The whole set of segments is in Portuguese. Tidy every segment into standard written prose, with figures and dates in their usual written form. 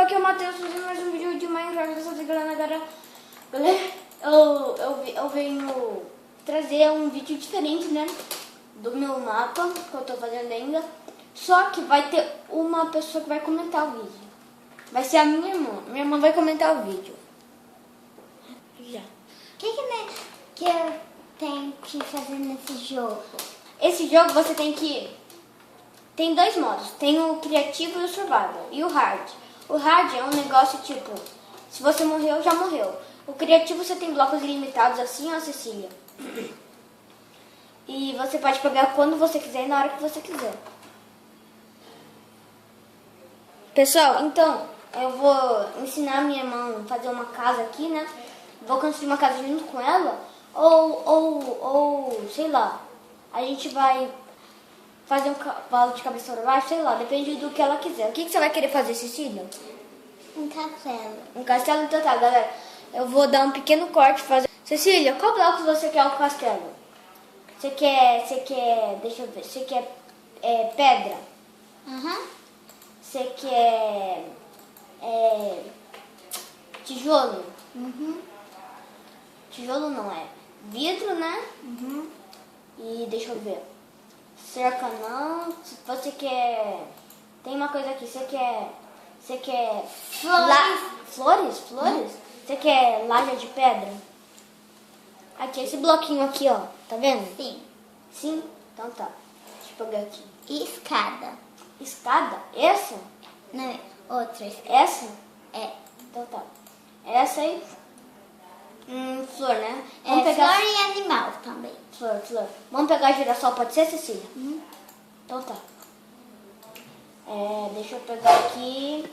aqui é o Matheus fazendo mais um vídeo de Minecraft dessa vez, galera. Eu venho trazer um vídeo diferente, né? Do meu mapa, que eu tô fazendo ainda. Só que vai ter uma pessoa que vai comentar o vídeo. Vai ser a minha irmã. Minha irmã vai comentar o vídeo. Já. O que eu tenho que fazer nesse jogo? Esse jogo você tem que... Tem dois modos. Tem o criativo e o survival. E o hard. O hard é um negócio tipo... Se você morreu, já morreu. O criativo você tem blocos ilimitados assim, ó, Cecília. E você pode pegar quando você quiser e na hora que você quiser. Pessoal, então, eu vou ensinar a minha irmã a fazer uma casa aqui, né? Vou construir uma casa junto com ela. Ou sei lá, a gente vai fazer um cavalo de cabeça para baixo, sei lá, depende do que ela quiser. O que você vai querer fazer, Cecília? Um castelo. Um castelo, então tá, galera. Eu vou dar um pequeno corte fazer. Cecília, qual bloco você quer o castelo? Você quer, deixa eu ver, você quer pedra? Você quer tijolo? Tijolo não é. Vidro, né? E deixa eu ver. Cerca não. Se você quer... Tem uma coisa aqui. Você quer... Flores? Flores? Você quer laje de pedra? Aqui, esse bloquinho aqui, ó. Tá vendo? Sim. Sim? Então tá. Deixa eu pegar aqui. E escada? Escada? Essa? Não, outra escada. Essa? É. Então tá. Essa aí. Flor, né? Flor e animal também. Flor. Vamos pegar girassol, pode ser, Cecília? Então tá. Deixa eu pegar aqui.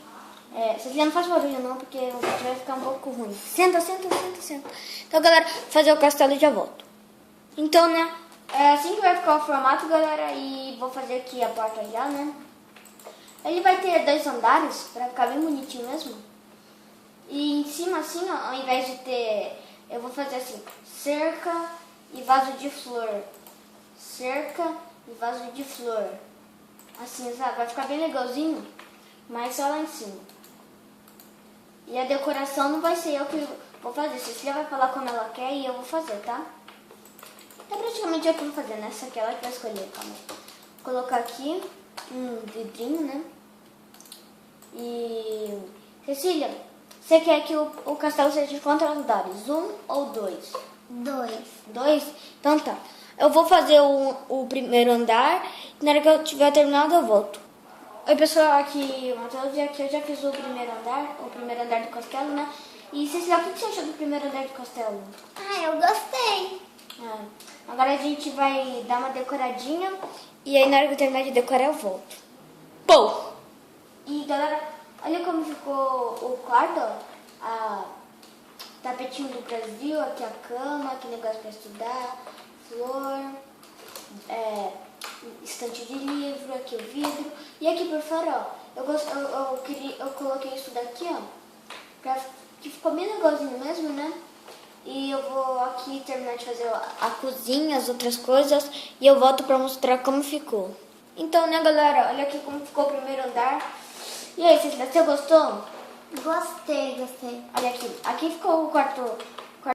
Cecília, não faz barulho não, porque o vídeo vai ficar um pouco ruim. Senta. Então, galera, fazer o castelo e já volto. Então, né? É assim que vai ficar o formato, galera. E vou fazer aqui a porta já, né? Ele vai ter 2 andares, pra ficar bem bonitinho mesmo. E em cima, assim, ó, ao invés de ter... Eu vou fazer assim, cerca e vaso de flor. Cerca e vaso de flor. Assim, sabe? Vai ficar bem legalzinho, mas só lá em cima. E a decoração não vai ser eu que vou fazer. Cecília vai falar como ela quer e eu vou fazer, tá? É praticamente eu que vou fazer, né? Essa aqui ela que vai escolher, calma. Vou colocar aqui um vidrinho, né? E... Cecília, você quer que o castelo seja de quantos andares? 1 ou 2? 2. 2? Então tá. Eu vou fazer o primeiro andar e na hora que eu tiver terminado eu volto. Oi pessoal, aqui o Matheus e aqui eu já fiz o primeiro andar do castelo, né? E Cecília, o que você achou do primeiro andar do castelo? Eu gostei. Agora a gente vai dar uma decoradinha e aí na hora que eu terminar de decorar eu volto. Pô! E galera, olha como ficou o quarto, ó. Tapetinho do Brasil, aqui a cama, aqui negócio pra estudar, flor, estante de livro, aqui o vidro. E aqui por fora, ó, eu coloquei isso daqui, ó, que ficou bem legalzinho mesmo, né? E eu vou aqui terminar de fazer a cozinha, as outras coisas, e eu volto pra mostrar como ficou. Então, né, galera, olha aqui como ficou o primeiro andar. E aí, Cecília, você gostou? Gostei. Olha aqui, aqui ficou o quarto